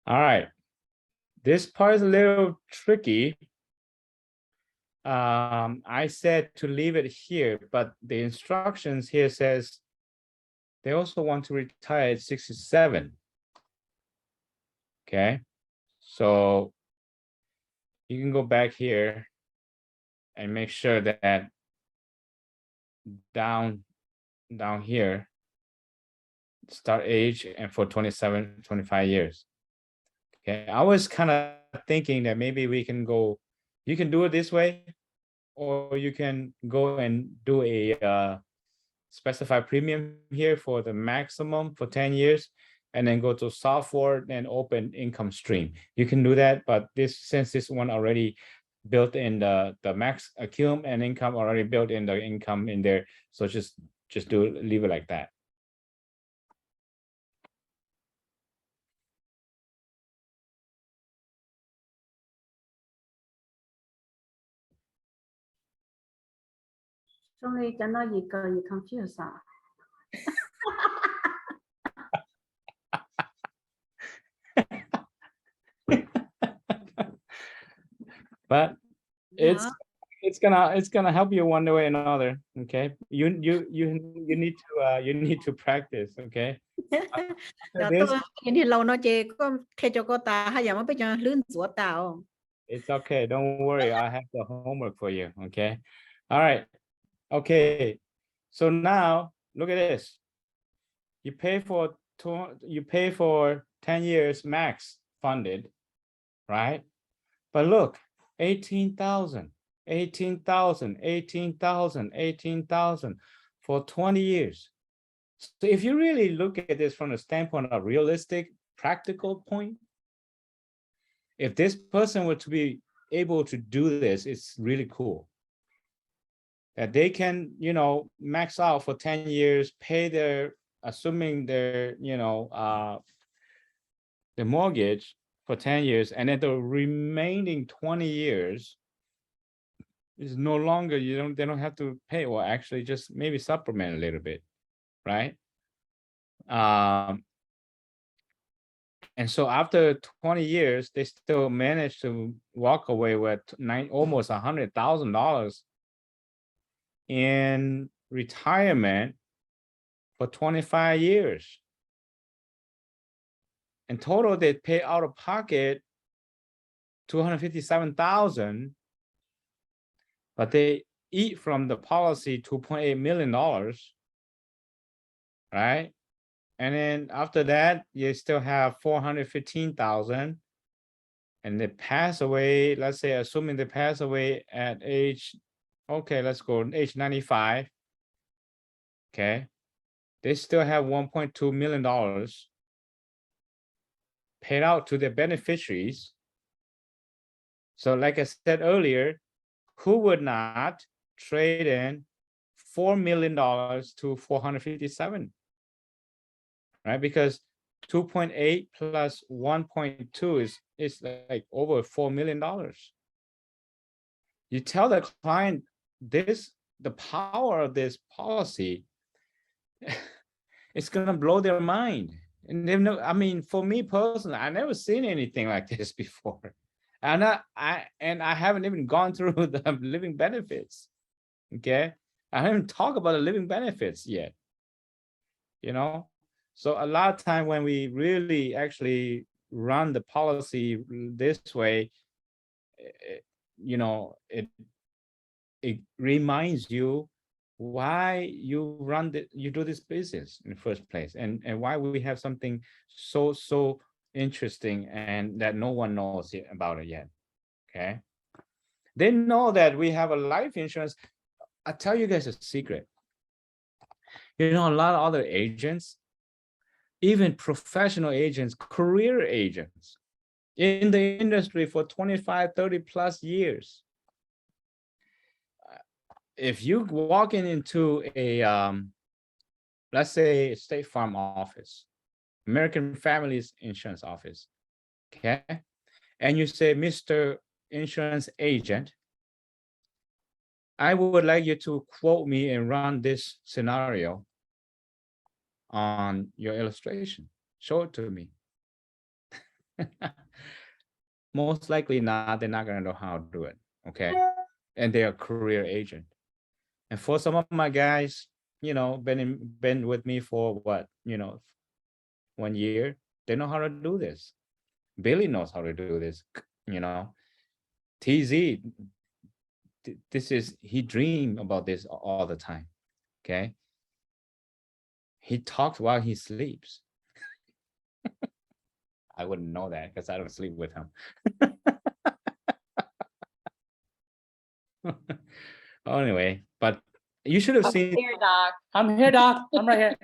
All right. This part is a little tricky. I said to leave it here, but the instructions here says they also want to retire at 67. Okay, so you can go back here and make sure that down here, start age and for 27, 25 years. Okay, I was kind of thinking that maybe we can go, you can do it this way, or you can go and do a specified premium here for the maximum for 10 years, and then go to software and open income stream. You can do that, but since this one already built in the max accum and income already built in the income in there, so just leave it like that.终于讲到一个也 confuse 啊。But it's gonna help you one way or another. Okay, you need to practice. Okay, After this, ทีนี้เราเนาะเจก็เคจก็ตาให้อย่ามาไปจะลื่นสัวตา it's okay. Don't worry. I have the homework for you. Okay. All right. Okay. So now look at this. You pay for 10 years max funded, right? But look, 18,000, 18,000, 18,000, 18,000 for 20 years. So if you really look at this from the standpoint of realistic, practical point, if this person were to be able to do this, it's really cool. That they can, max out for 10 years, pay their, assuming their, the mortgage for 10 years, and then the remaining 20 years is no longer, they don't have to pay, or actually just maybe supplement a little bit, right? And so after 20 years, they still managed to walk away with almost $100,000 in retirement for 25 years. In total, they pay out of pocket $257,000, but they eat from the policy $2.8 million, right? And then after that, you still have $415,000, and they pass away. Let's say, assuming they pass away at age, okay, let's go age 95. Okay, they still have $1.2 million paid out to their beneficiaries. So, like I said earlier, who would not trade in $4 million to 457? Right, because 2.8 plus 1.2 is like over $4 million. You tell the client the power of this policy, it's gonna blow their mind. And they know, I mean, for me personally, I never seen anything like this before. And I haven't even gone through the living benefits. Okay, I haven't talked about the living benefits yet. So a lot of time when we really actually run the policy this way, it reminds you why you do this business in the first place, and why we have something so interesting and that no one knows about it yet. Okay, they know that we have a life insurance. I'll tell you guys a secret. A lot of other agents, even professional agents, career agents in the industry for 25, 30 plus years. If you walk into a, let's say, State Farm office, American Families Insurance office, okay? And you say, Mr. Insurance Agent, I would like you to quote me and run this scenario on your illustration. Show it to me. Most likely not, they're not gonna know how to do it, okay? And they're a career agent. And for some of my guys, been with me for what, 1 year, they know how to do this. Billy knows how to do this, TZ, he dreams about this all the time, okay? He talks while he sleeps. I wouldn't know that because I don't sleep with him. Anyway, but you should have seen. Here, Doc. I'm here, Doc. I'm right here.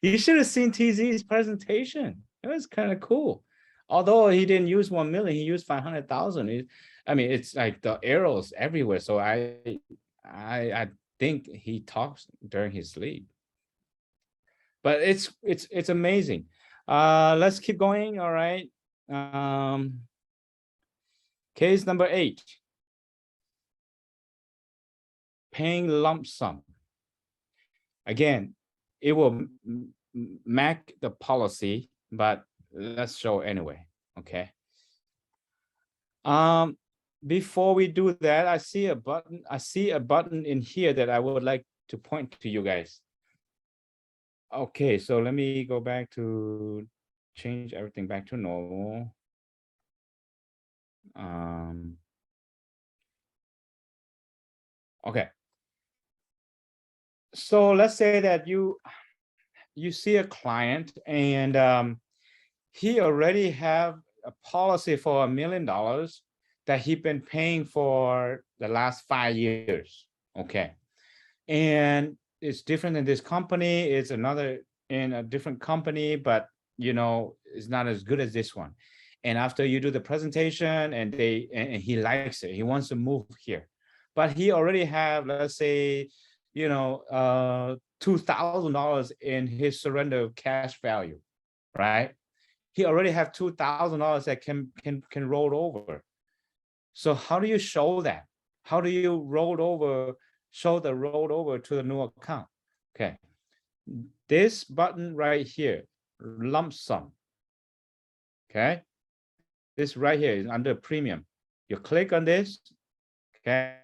You should have seen TZ's presentation. It was kind of cool. Although he didn't use 1 million, he used 500,000. I mean, it's like the arrows everywhere. So I think he talks during his sleep. But it's amazing. Let's keep going. All right. Case number 8. Paying lump sum. Again, it will make the policy, but let's show anyway. Okay. Before we do that, I see a button in here that I would like to point to you guys. Okay, so let me go back to change everything back to normal. Okay. So let's say that you see a client and he already have a policy for $1 million that he been paying for the last 5 years. Okay. And it's different in this company. It's another in a different company, but you know, it's not as good as this one. And after you do the presentation and he likes it, he wants to move here, but he already have, let's say, you know, $2,000 in his surrender cash value, right? He already have $2,000 that can roll over. So how do you show that? How do you show the rolled over to the new account? Okay, this button right here, lump sum. Okay, this right here is under premium. You click on this, okay,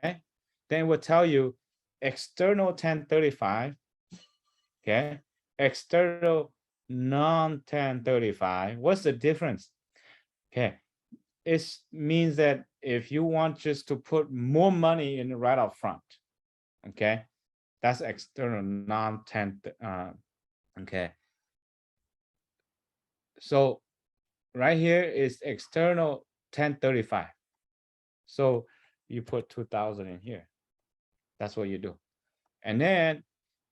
then it will tell you external 1035, okay, external non-1035. What's the difference? Okay, it means that if you want just to put more money in right up front, okay, that's external non-10. Okay, so right here is external 1035. So you put 2,000 in here. That's what you do. And then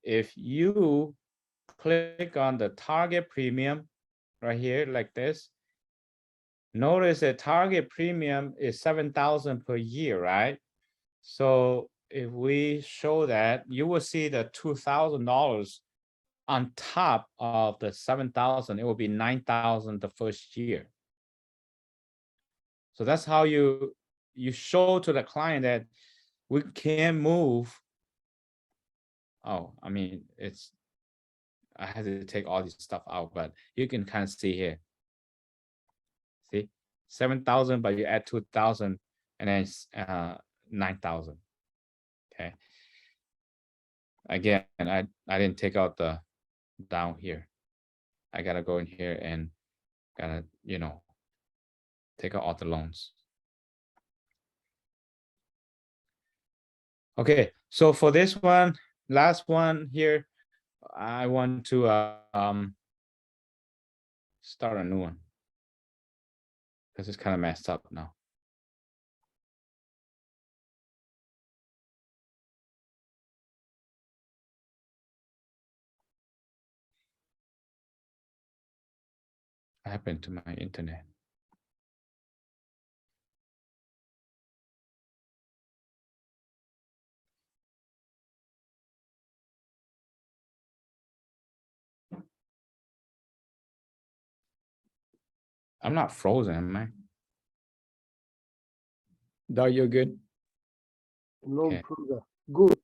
if you click on the target premium right here like this, notice that target premium is 7,000 per year, right? So if we show that, you will see the $2,000 on top of the 7,000. It will be 9,000 the first year. So that's how you show to the client that we can move. Oh, I mean, I had to take all this stuff out, but you can kind of see here. See, 7,000, but you add 2,000 and then it's 9,000. Okay. Again, I didn't take out the down here. I gotta go in here and gotta, you know, take out all the loans. Okay, so for this one, last one here, I want to start a new one because it's kind of messed up now. What happened to my internet? I'm not frozen, am I? Doug, you're good? No Okay. problem. Good.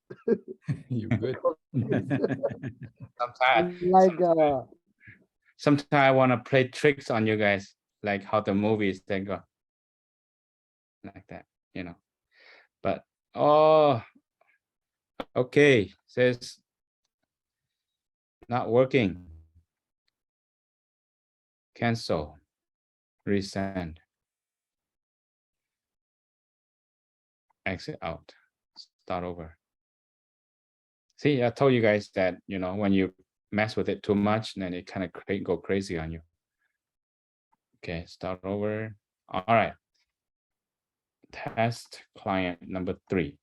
You good? Like Sometimes I want to play tricks on you guys, like how the movies they go like that, you know. But oh, okay, says not working. Cancel, resend, exit out, start over. See, I told you guys that, you know, when you mess with it too much, then it kind of go crazy on you. Okay, start over. All right. Test client number 3.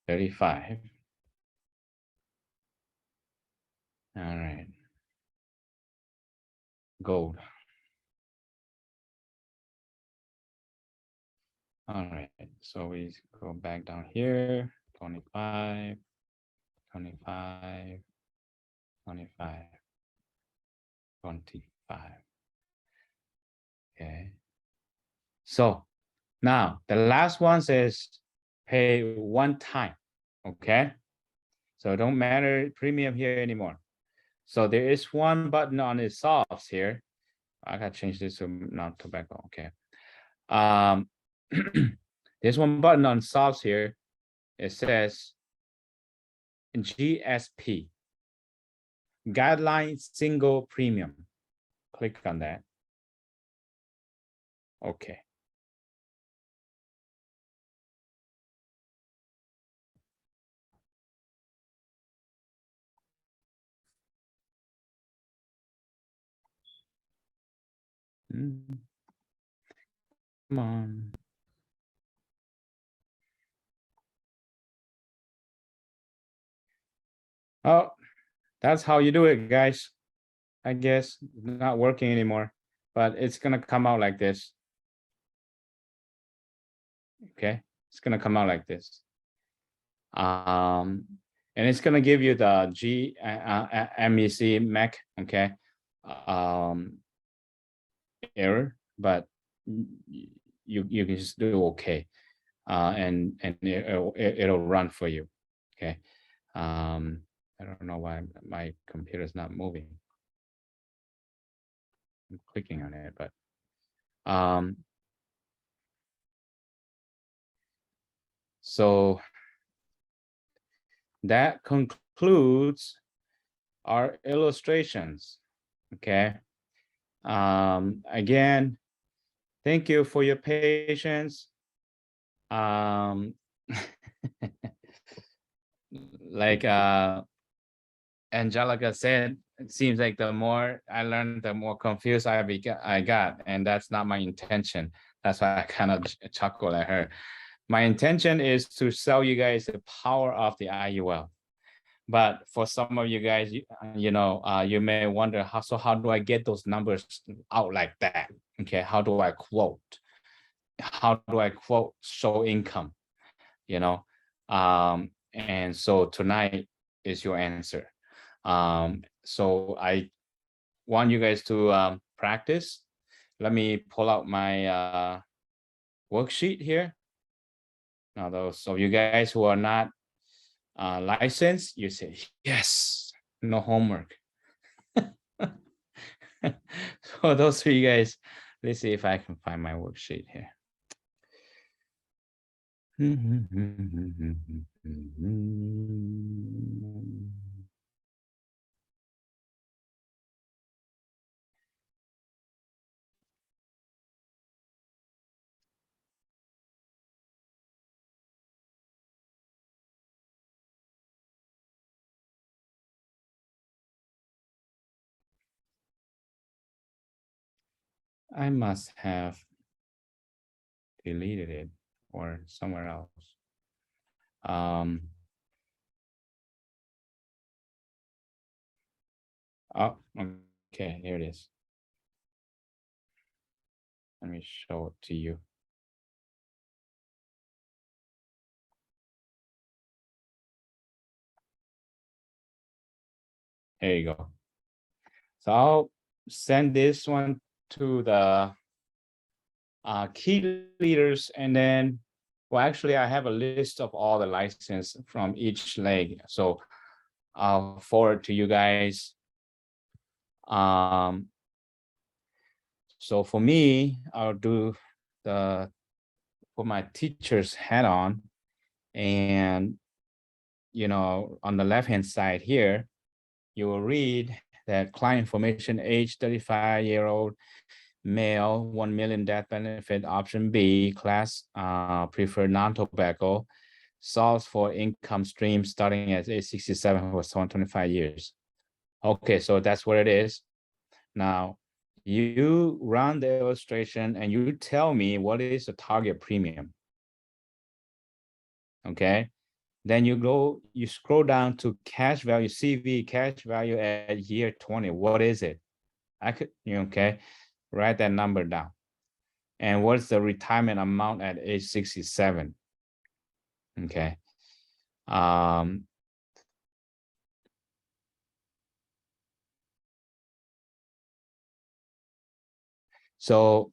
$35. All right. Gold. All right, so we go back down here, 25, 25, 25, 25. Okay. So now the last one says pay one time. Okay. So it don't matter premium here anymore. So there is one button on the softs here. I gotta change this to not tobacco. Okay. There's one button on softs here it says GSP, guideline single premium. Click on that. Okay. Come on. Oh, that's how you do it, guys. I guess not working anymore, but it's gonna come out like this. Okay, it's gonna come out like this. And it's gonna give you the MEC Mac, okay, error, but you can just do okay, and it'll run for you. Okay, I don't know why my computer is not moving. I'm clicking on it, but so that concludes our illustrations. Okay. Again, thank you for your patience. Like Angelica said, it seems like the more I learned, the more confused I got, and that's not my intention. That's why I kind of chuckle at her. My intention is to sell you guys the power of the IUL. But for some of you guys, you may wonder how do I get those numbers out like that? Okay, how do I quote? How do I quote show income? And so tonight is your answer. So I want you guys to practice. Let me pull out my worksheet here. Now, those of you guys who are not licensed, you say, yes, no homework. So those of you guys, let's see if I can find my worksheet here. I must have deleted it or somewhere else. Oh, okay, here it is. Let me show it to you. There you go. So I'll send this one to the key leaders, and then, well, actually, I have a list of all the license from each leg. So I'll forward to you guys. So for me, I'll do put my teacher's hat on, and on the left-hand side here, you will read that client information, age 35-year-old male, 1 million death benefit, option B, class preferred non-tobacco, solves for income stream starting at age 67 for 125 years. Okay, so that's what it is. Now, you run the illustration and you tell me what is the target premium. Okay, then you scroll down to cash value, CV, cash value at year 20. What is it? Okay, write that number down. And what's the retirement amount at age 67? Okay. So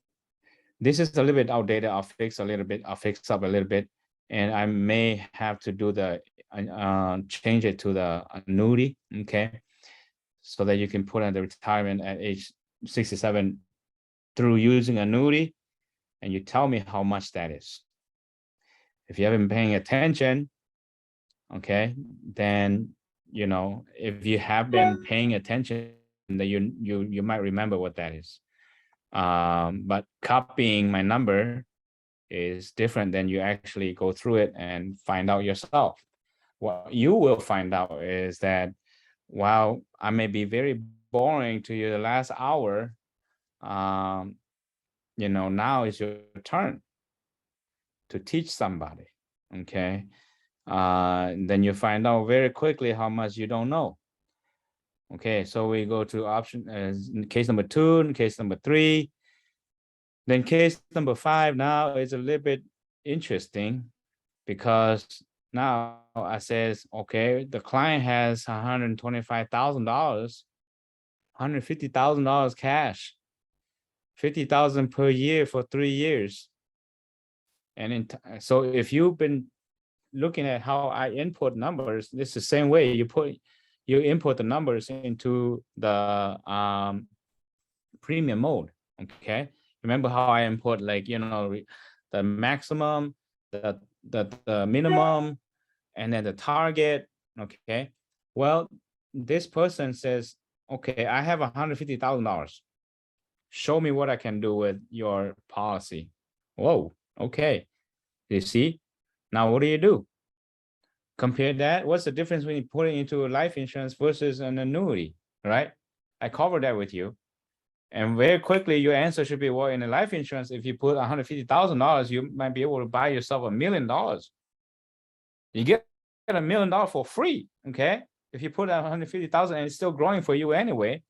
this is a little bit outdated. I'll fix up a little bit, and I may have to do the change it to the annuity. Okay, so that you can put in the retirement at age 67 through using annuity, and you tell me how much that is. If you haven't been paying attention, okay, then, you know, if you have been paying attention, then you might remember what that is. But copying my number is different than you actually go through it and find out yourself. What you will find out is that while I may be very boring to you the last hour, you know, now is your turn to teach somebody. Okay. Then you find out very quickly how much you don't know. Okay, so we go to option case number 2 and case number 3. Then case number 5 now is a little bit interesting because now I says, okay, the client has $125,000, $150,000 cash, 50,000 per year for 3 years. And so if you've been looking at how I input numbers, it's the same way you input the numbers into the premium mode. Okay, remember how I import, like, you know, the maximum, the minimum, and then the target. Okay, well, this person says, okay, I have $150,000. Show me what I can do with your policy. Whoa, okay. You see, now what do? Compare that. What's the difference when you put it into a life insurance versus an annuity, right? I covered that with you. And very quickly, your answer should be, well, in a life insurance, if you put $150,000, you might be able to buy yourself $1 million. You get $1 million for free, okay? If you put $150,000 and it's still growing for you anyway.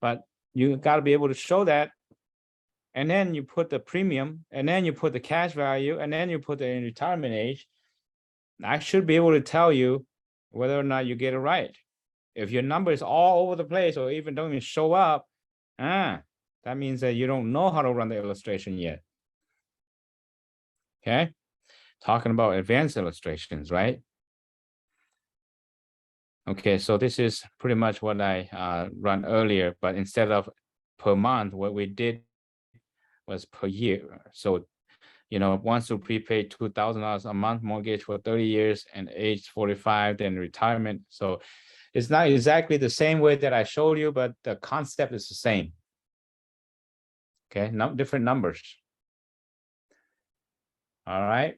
But you got to be able to show that. And then you put the premium, and then you put the cash value, and then you put the retirement age. I should be able to tell you whether or not you get it right. If your number is all over the place or even don't even show up, that means that you don't know how to run the illustration yet. Okay, talking about advanced illustrations, right? Okay, so this is pretty much what I run earlier, but instead of per month, what we did was per year. So, you know, once you prepay $2,000 a month mortgage for 30 years and age 45, then retirement. So it's not exactly the same way that I showed you, but the concept is the same. Okay, different numbers. All right.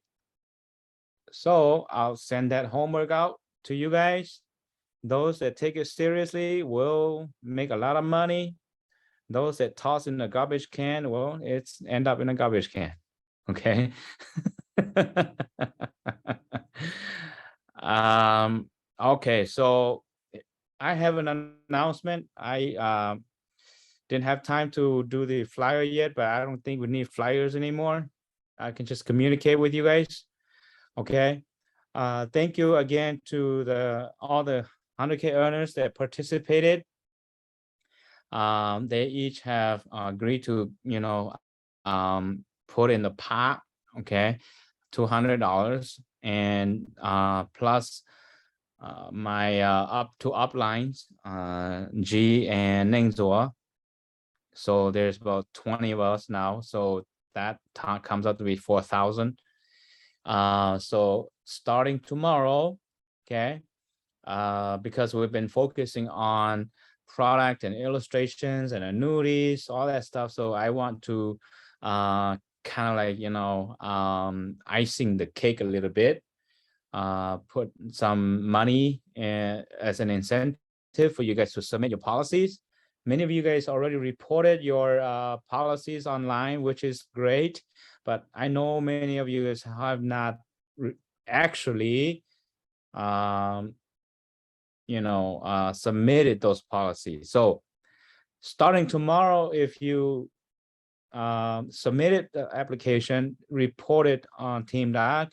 So I'll send that homework out to you guys. Those that take it seriously will make a lot of money. Those that toss in the garbage can, well, it's end up in a garbage can. Okay. Okay, so I have an announcement. I didn't have time to do the flyer yet, but I don't think we need flyers anymore. I can just communicate with you guys. Okay. Thank you again to all the 100K earners that participated. They each have agreed to, you know, put in the pot, okay, $200 and plus my up to uplines, G and Ningzor. So there's about 20 of us now. So that comes up to be 4,000. So starting tomorrow, okay, because we've been focusing on product and illustrations and annuities, all that stuff. So I want to kind of like, you know, icing the cake a little bit, put some money as an incentive for you guys to submit your policies. Many of you guys already reported your policies online, which is great, but I know many of you guys have not actually submitted those policies. So starting tomorrow, if you submitted the application, report it on Team Doc,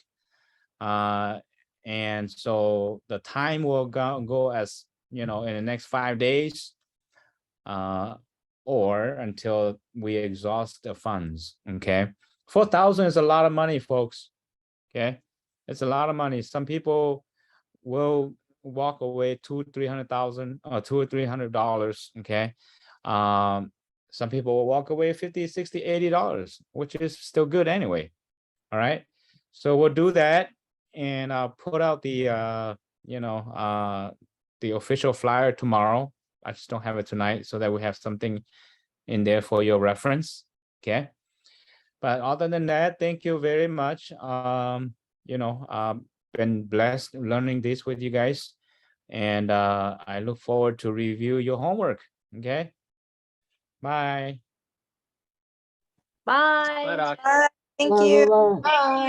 and so the time will go as, you know, in the next 5 days, or until we exhaust the funds. Okay, 4,000 is a lot of money, folks. Okay, it's a lot of money. Some people will walk away $200,000-300,000 or $200 or $300. Okay, some people will walk away $50, $60, $80, which is still good anyway. All right, so we'll do that, and I'll put out the the official flyer tomorrow. I just don't have it tonight, so that we have something in there for your reference. Okay. But other than that, thank you very much. Been blessed learning this with you guys. And I look forward to review your homework. Okay. Bye. Bye. Bye, Doc. Thank Bye, you. bye-bye. Bye.